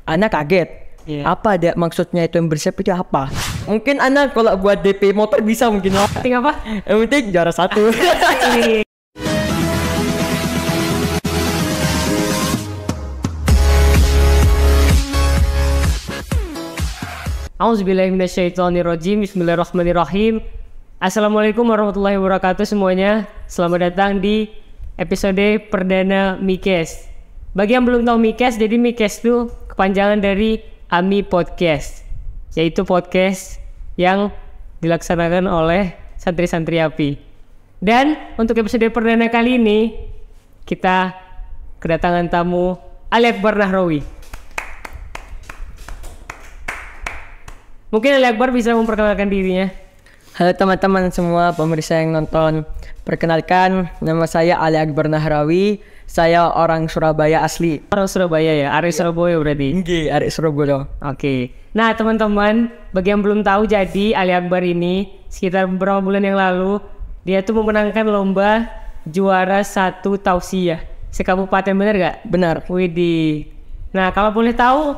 Ana kaget. Apa ada maksudnya itu yang bersiap itu apa? Mungkin Ana kalau buat DP motor bisa mungkin. Penting apa? Yang penting juara 1. Auzubillahiminasyaitonirrajim. Bismillahirrahmanirrahim. Assalamualaikum warahmatullahi wabarakatuh semuanya. Selamat datang di episode perdana Mikes. Bagi yang belum tahu Mikes, jadi Mikes itu kepanjangan dari AMI Podcast, yaitu podcast yang dilaksanakan oleh santri-santri API. Dan untuk episode perdana kali ini kita kedatangan tamu Ali Akbar Nahrawi. Mungkin Ali Akbar bisa memperkenalkan dirinya. Halo teman-teman semua pemirsa yang nonton. Perkenalkan, nama saya Ali Akbar Nahrawi. Saya orang Surabaya asli. Orang Surabaya ya, Arek Surabaya berarti. Nggih, arek Surabaya. Oke. Nah teman-teman, bagi yang belum tahu, jadi Ali Akbar ini sekitar beberapa bulan yang lalu dia tuh memenangkan lomba juara 1 tausiah sekabupaten, bener gak? Benar. Widih. Nah kalau boleh tahu,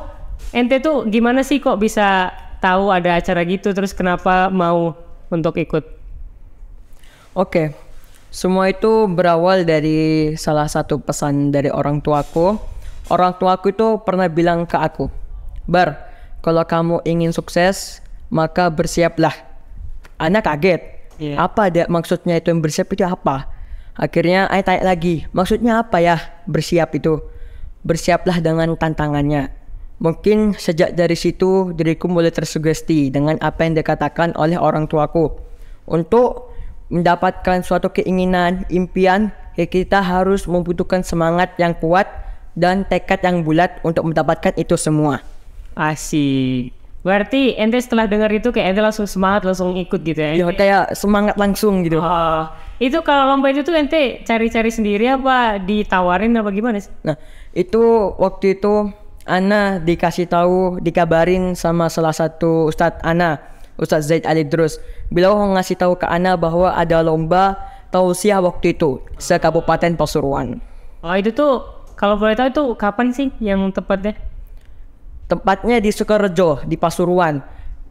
ente tuh gimana sih kok bisa tahu ada acara gitu, terus kenapa mau untuk ikut? Oke. Semua itu berawal dari salah satu pesan dari orang tuaku. Orang tuaku itu pernah bilang ke aku, Bar, kalau kamu ingin sukses, maka bersiaplah. Ana kaget. Apa ada maksudnya itu yang bersiap itu apa? Akhirnya saya tanya lagi, maksudnya apa ya bersiap itu? Bersiaplah dengan tantangannya. Mungkin sejak dari situ diriku mulai tersugesti dengan apa yang dikatakan oleh orang tuaku. Untuk mendapatkan suatu keinginan, impian, kita harus membutuhkan semangat yang kuat dan tekad yang bulat untuk mendapatkan itu semua. Asik. Berarti ente setelah dengar itu kayak ente langsung semangat, langsung ikut gitu ya? Ya kayak semangat langsung gitu. Itu kalau lomba itu tuh ente cari-cari sendiri apa ditawarin apa gimana sih? Nah itu waktu itu Ana dikasih tahu, dikabarin sama salah satu Ustadz Ana, Ustadz Zaid Ali Drus. Beliau ngasih tahu ke Ana bahwa ada lomba tausiah waktu itu se-Kabupaten Pasuruan. Oh itu tuh kalau boleh tahu itu kapan sih yang tepatnya? Tempatnya di Sukorejo di Pasuruan.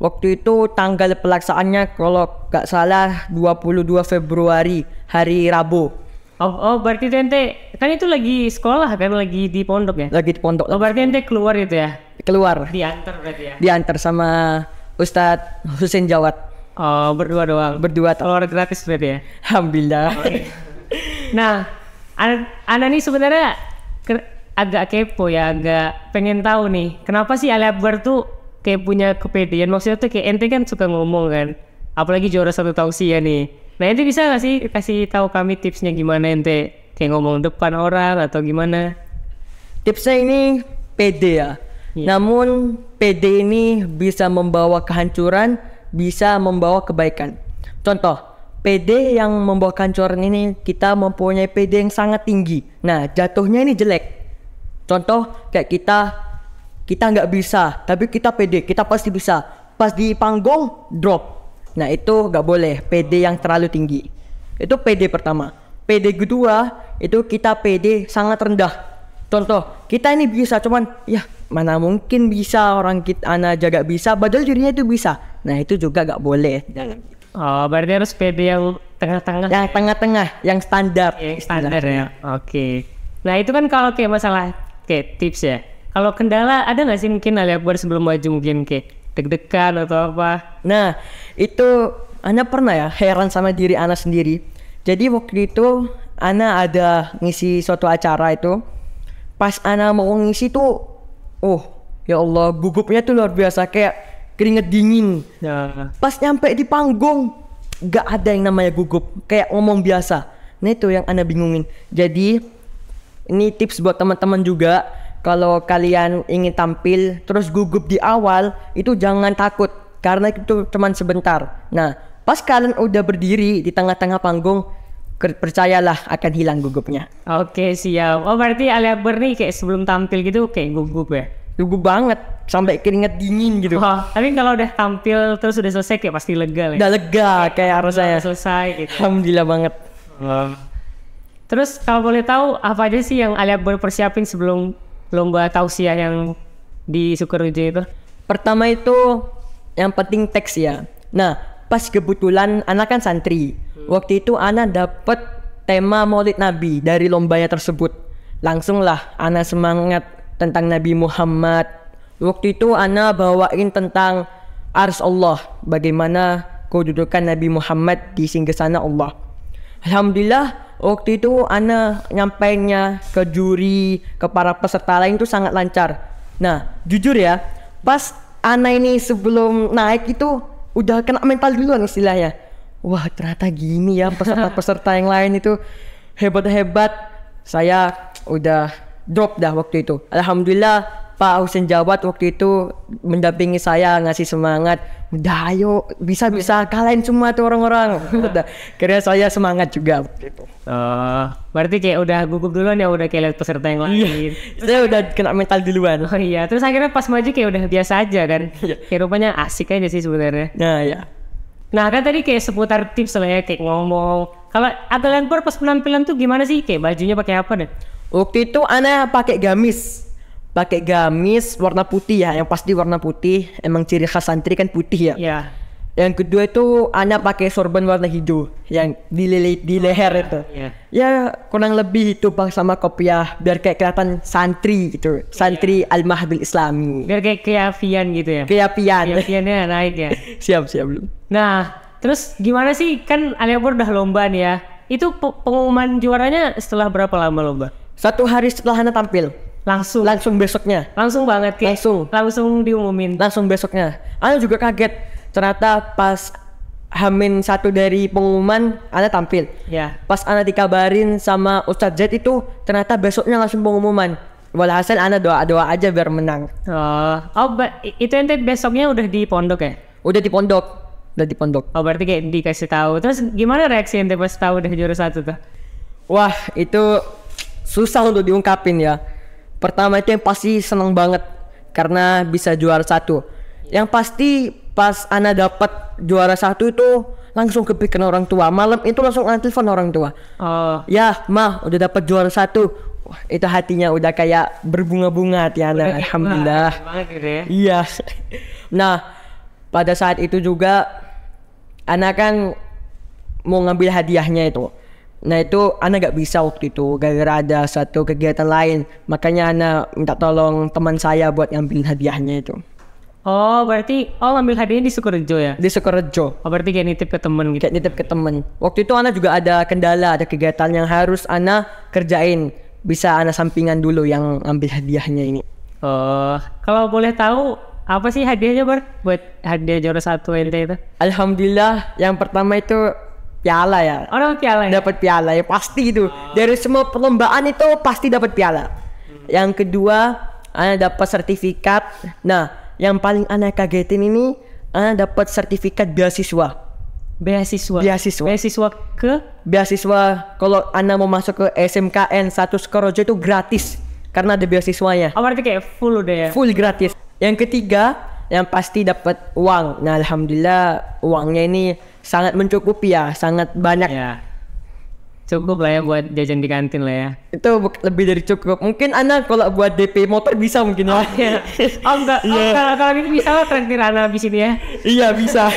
Waktu itu tanggal pelaksanaannya kalau gak salah 22 Februari hari Rabu. Oh berarti itu ente kan itu lagi sekolah kan, lagi di pondok ya? Lagi di pondok. Oh berarti ente keluar itu ya? Keluar. Diantar berarti ya? Diantar sama Ustadz Husein Jawad. Oh berdua doang? Berdua. Keluar gratis berarti ya? Alhamdulillah. Okay. Nah Ana nih sebenarnya agak kepo ya, agak pengen tahu nih kenapa sih Ali Akbar tuh kayak punya kepedean. Maksudnya tuh kayak ente kan suka ngomong kan, apalagi juara 1 tausiah nih. Nah ente bisa gak sih kasih tahu kami tipsnya gimana ente kayak ngomong depan orang atau gimana? Tipsnya ini pede ya. Namun pede ini bisa membawa kehancuran, bisa membawa kebaikan. Contoh, pede yang membawa kehancuran ini kita mempunyai pede yang sangat tinggi. Nah jatuhnya ini jelek. Contoh kayak kita nggak bisa, tapi kita pede, kita pasti bisa. Pas di panggung drop. Nah itu nggak boleh, pede yang terlalu tinggi. Itu pede pertama. Pede kedua itu kita pede sangat rendah. Contoh kita ini bisa, cuman ya mana mungkin bisa, orang kita anak jaga bisa, padahal dirinya itu bisa. Nah itu juga nggak boleh. Oh berarti harus pede yang tengah-tengah. Yang tengah-tengah, yang standar. Yang standar ya. Oke. Nah itu kan kalau kayak masalah kayak tips ya. Kalau kendala ada nggak sih mungkin Ali Akbar sebelum maju mungkin kayak deg-degan atau apa? Nah itu Ana pernah ya heran sama diri Ana sendiri. Jadi waktu itu Ana ada ngisi suatu acara itu. Pas Ana mau ngisi tuh, oh ya Allah gugupnya tuh luar biasa, kayak keringet dingin. Pas nyampe di panggung gak ada yang namanya gugup, kayak ngomong biasa. Nah itu yang Ana bingungin. Jadi ini tips buat teman-teman juga. Kalau kalian ingin tampil terus gugup di awal, itu jangan takut karena itu cuma sebentar. Nah pas kalian udah berdiri di tengah-tengah panggung, percayalah akan hilang gugupnya. Oke siap. Oh berarti Ali Akbar nih kayak sebelum tampil gitu kayak gugup ya? Gugup banget sampai keringet dingin gitu. Tapi kalau udah tampil terus udah selesai kayak pasti lega lah. Udah lega kayak rasanya. Selesai gitu. Alhamdulillah banget. Terus kalau boleh tahu apa aja sih yang Ali Akbar persiapin sebelum lomba tausiah yang di Sukorejo itu? Pertama itu yang penting teks ya. Nah, pas kebetulan anak kan santri. Waktu itu anak dapat tema Maulid Nabi dari lombanya tersebut. Langsung lah anak semangat tentang Nabi Muhammad. Waktu itu anak bawain tentang Ars Allah, bagaimana kedudukan Nabi Muhammad di singgasana Allah. Alhamdulillah waktu itu anak nyampainya ke juri, ke para peserta lain itu sangat lancar. Nah, jujur ya, pas anak ini sebelum naik itu udah kena mental duluan istilahnya. Wah, ternyata gini ya peserta-peserta yang lain itu hebat-hebat. Saya udah drop dah waktu itu. Alhamdulillah Pak Husin Jawad waktu itu mendampingi saya, ngasih semangat. Udah ayo, bisa-bisa kalahin semua tuh orang-orang. Udah, kira saya semangat juga waktu itu. Oh, berarti kayak udah gugup duluan ya, udah kayak lihat peserta yang lain. Saya udah kena mental duluan. Oh iya, terus akhirnya pas maju kayak udah biasa aja kan. Kayak rupanya asik aja sih sebenarnya. Nah ya. Nah kan tadi kayak seputar tips lah ya, kayak ngomong. Kalau Atelier Bar pas penampilan tuh gimana sih? Kayak bajunya pakai apa deh? Waktu itu anak pakai gamis. Pakai gamis warna putih ya, yang pasti warna putih. Emang ciri khas santri kan putih ya. Iya. Yang kedua itu anak pakai sorban warna hijau yang di leher itu. Iya. Ya kurang lebih itu bang sama kopiah biar kayak kelihatan santri gitu. Santri Al-Mahbil Islami. Biar kayak keapian gitu ya. Keapian. Keapiannya naik ya. Siap belum. Nah, terus gimana sih? Kan Atelier Bar udah lomba nih ya. Itu pengumuman juaranya setelah berapa lama lomba? 1 hari setelah anak tampil. Langsung besoknya. Langsung banget kayak. Langsung diumumin. Langsung besoknya. Anak juga kaget. Ternyata pas Hamin 1 dari pengumuman anak tampil. Ya. Pas anak dikabarin sama Ustadz Z itu ternyata besoknya langsung pengumuman. Walhasil anak doa-doa aja biar menang. Itu ente besoknya udah di pondok ya? Udah di pondok. Oh berarti kayak dikasih tahu. Terus gimana reaksi ente pas tahu udah juara 1 tuh? Wah itu susah untuk diungkapin ya. Pertama itu yang pasti seneng banget karena bisa juara 1. Yang pasti pas anak dapat juara 1 itu langsung kepikiran orang tua. Malam itu langsung telepon orang tua. Oh. Ya mah udah dapat juara 1. Wah, itu hatinya udah kayak berbunga-bunga hati anak. Alhamdulillah. Gitu ya? Iya. Nah pada saat itu juga anak kan mau ngambil hadiahnya itu. Nah itu anak gak bisa waktu itu gara-gara ada satu kegiatan lain. Makanya anak minta tolong teman saya buat ngambil hadiahnya itu. Oh berarti ngambil hadiahnya di Sukorejo ya? Di Sukorejo. Oh berarti kayak nitip ke temen gitu? Kayak nitip ke temen. Waktu itu anak juga ada kendala, ada kegiatan yang harus anak kerjain. Bisa anak sampingan dulu yang ambil hadiahnya ini. Oh kalau boleh tahu apa sih hadiahnya Bar? Buat hadiah juara 1 ente itu? Alhamdulillah yang pertama itu piala ya. Oh dapat piala ya? Dapat piala ya pasti itu. Dari semua perlombaan itu pasti dapat piala. Yang kedua anak dapat sertifikat. Nah yang paling anak kagetin ini anak dapat sertifikat beasiswa. Beasiswa ke? Beasiswa kalau anak mau masuk ke SMKN 1 Sukorejo itu gratis karena ada beasiswanya. Oh berarti kayak full udah ya? Full gratis. Yang ketiga yang pasti dapat uang. Nah alhamdulillah uangnya ini sangat mencukupi ya, sangat banyak. Ya. Cukup lah ya buat jajan di kantin lah ya. Itu lebih dari cukup. Mungkin anak kalau buat DP motor bisa mungkin ya. Oh enggak. Yeah. Kalau gitu bisa lah traktir anak di sini ya. Iya bisa.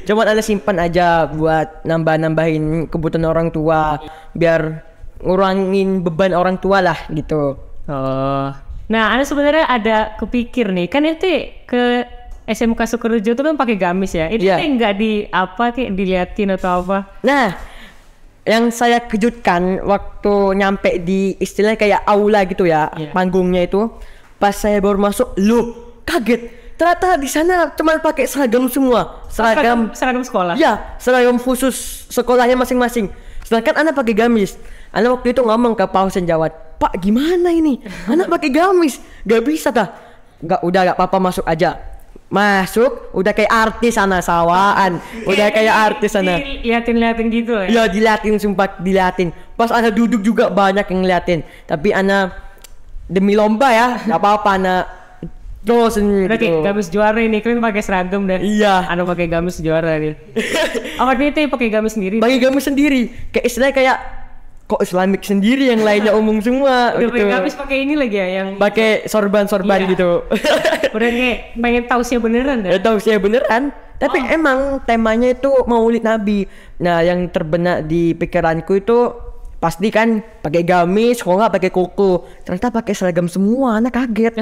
Cuma anak simpan aja buat nambah-nambahin kebutuhan orang tua biar ngurangin beban orang tua lah gitu. Oh. Nah, Anda sebenarnya ada kepikir nih, kan itu ke SMK Sukorejo itu kan pakai gamis ya. Itu nggak kayak diliatin atau apa? Nah, yang saya kejutkan waktu nyampe di istilahnya kayak aula gitu ya, panggungnya itu, pas saya baru masuk, kaget. Ternyata di sana cuma pakai seragam semua, seragam sekolah. Ya, seragam khusus sekolahnya masing-masing. Sedangkan anak pakai gamis. Anak waktu itu ngomong ke Pak Husin Jawad, Pak gimana ini? Anak pakai gamis, gak bisa dah. Udah gak apa-apa masuk aja. Masuk, udah kayak artis anak sawaan, udah kayak artis anak. Liatin gitu ya? Ya diliatin, sumpah diliatin. Pas anak duduk juga banyak yang ngeliatin. Tapi anak demi lomba ya, gak apa-apa anak. Terus udah kayak gamis juara ini, kalian pakai seragam dan anak pakai gamis juara nih. Apa dia itu pakai gamis sendiri? Pakai gamis sendiri, kayak istilahnya kayak kok Islamik sendiri yang lainnya umum semua Udah gitu. habis pakai ini lagi ya yang Pakai sorban-sorban Iya. gitu. udah kayak pengen tahu sih beneran dah. Tahu saya beneran. Tapi emang temanya itu Maulid Nabi. Nah, yang terbenak di pikiranku itu pasti kan pakai gamis, kalau nggak pakai koko. Ternyata pakai seragam semua, anak kaget.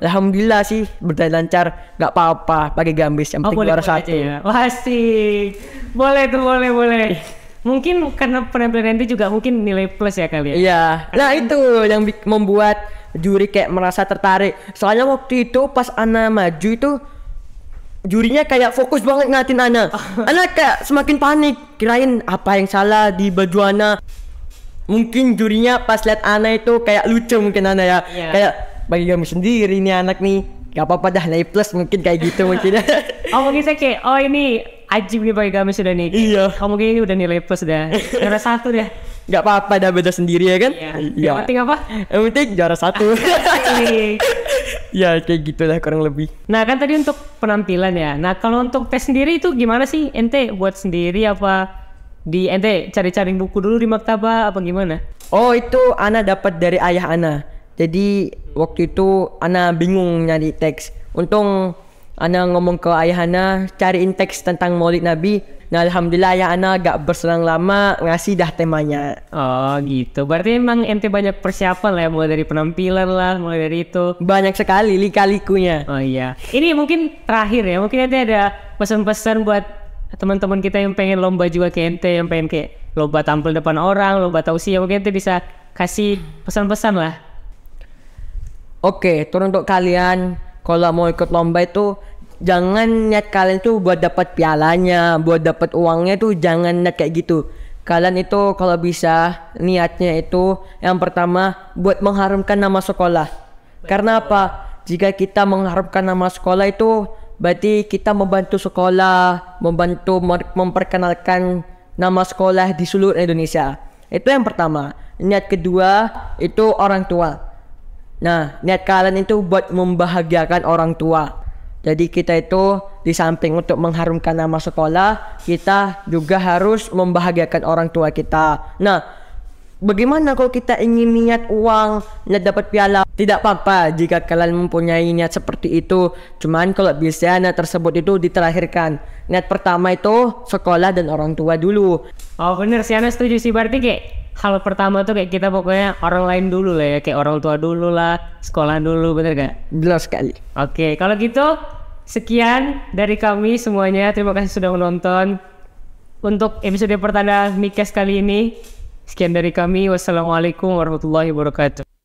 Alhamdulillah sih berjalan lancar, nggak apa-apa pakai gamis yang penting juara boleh satu. aja ya. Wah asik. Boleh tuh, boleh. Mungkin karena penampilan itu juga mungkin nilai plus ya kali ya. Iya, nah itu yang membuat juri kayak merasa tertarik. Soalnya waktu itu pas Ana maju itu jurinya kayak fokus banget ngatin Ana. Ana kayak semakin panik, kirain apa yang salah di baju Ana. Mungkin jurinya pas lihat Ana itu kayak lucu mungkin Ana ya. Iya. Kayak bagi kami sendiri nih anak nih. Gak apa-apa dah nilai plus mungkin kayak gitu mungkin. Oh mungkin saya kayak ini ajib nih pakai gamis sudah nih. Iya. Oh mungkin ini udah nilai plus dah. Juara 1 deh. Gak apa-apa dah beda sendiri ya kan? Iya. Yang penting apa? Yang penting juara 1. Asik. Ya kayak gitu lah kurang lebih. Nah kan tadi untuk penampilan ya. Nah kalau untuk tes sendiri itu gimana sih? Ente buat sendiri apa di ente cari-cari buku dulu di maktabah apa gimana? Oh itu Ana dapat dari ayah Ana. Jadi waktu itu Ana bingung nyari teks. Untung Ana ngomong ke ayah Ana cariin teks tentang Maulid Nabi. Nah alhamdulillah ayah Ana gak berselang lama ngasih dah temanya. Oh gitu. Berarti emang ente banyak persiapan lah ya, mulai dari penampilan lah, mulai dari itu. Banyak sekali lika-likunya. Oh iya. Ini mungkin terakhir ya. Mungkin nanti ada pesan-pesan buat teman-teman kita yang pengen lomba juga kayak ente, yang pengen kayak lomba tampil depan orang, lomba tausiah, mungkin ente bisa kasih pesan-pesan lah. Oke, terus untuk kalian kalau mau ikut lomba itu jangan niat kalian tuh buat dapat pialanya, buat dapat uangnya tuh jangan niat kayak gitu. Kalian itu kalau bisa niatnya itu yang pertama buat mengharumkan nama sekolah. Karena apa? Jika kita mengharumkan nama sekolah itu berarti kita membantu sekolah, membantu memperkenalkan nama sekolah di seluruh Indonesia. Itu yang pertama. Niat kedua itu orang tua. Nah, niat kalian itu buat membahagiakan orang tua. Jadi kita itu di samping untuk mengharumkan nama sekolah, kita juga harus membahagiakan orang tua kita. Nah, bagaimana kalau kita ingin niat uang, niat dapat piala? Tidak apa-apa jika kalian mempunyai niat seperti itu. Cuman kalau bisa niat tersebut itu diterakhirkan. Niat pertama itu sekolah dan orang tua dulu. Oh bener sih, Ana setuju sih. Berarti kayak hal pertama tuh kayak kita pokoknya orang lain dulu lah ya. Kayak orang tua dulu lah, sekolah dulu, bener gak? Jelas sekali. Oke, kalau gitu sekian dari kami semuanya. Terima kasih sudah menonton. Untuk episode pertanda Mikes kali ini, sekian dari kami. Wassalamualaikum warahmatullahi wabarakatuh.